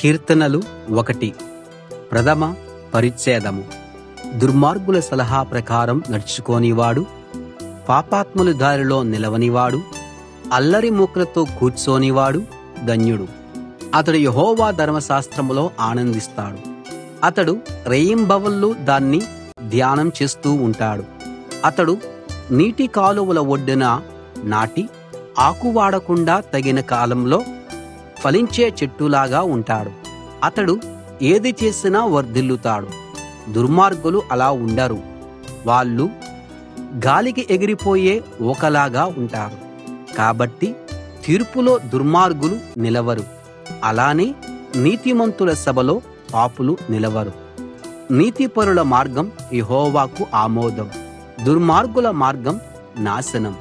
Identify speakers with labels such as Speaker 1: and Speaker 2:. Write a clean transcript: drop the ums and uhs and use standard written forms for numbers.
Speaker 1: కీర్తనలు 1 ప్రథమ పరిచ్ఛేదము. దుర్మార్గుల సలహా ప్రకారం నడుచుకోనివాడు, పాపాత్ముల దారిలో నిలవనివాడు, అల్లరి మూకలతో కూర్చోనివాడు ధన్యుడు. అతడు యెహోవా ధర్మశాస్త్రంలో ఆనందిస్తాడు. అతడు రేయింబవళ్ళు దాన్ని ధ్యానం చేస్తూ ఉంటాడు. అతడు నీటి కాలువల ఒడ్డున నాటి, ఆకు వాడకుండా తగిన కాలంలో ఫలించే చెట్టులాగా ఉంటాడు. అతడు ఏది చేసినా వర్ధిల్లుతాడు. దుర్మార్గులు అలా ఉండరు. వాళ్ళు గాలికి ఎగిరిపోయే ఊకలాగా ఉంటారు. కాబట్టి తీర్పులో దుర్మార్గులు నిలవరు. అలానే నీతిమంతుల సభలో పాపులు నిలవరు. నీతిపరుల మార్గం యెహోవాకు ఆమోదం, దుర్మార్గుల మార్గం నాశనం.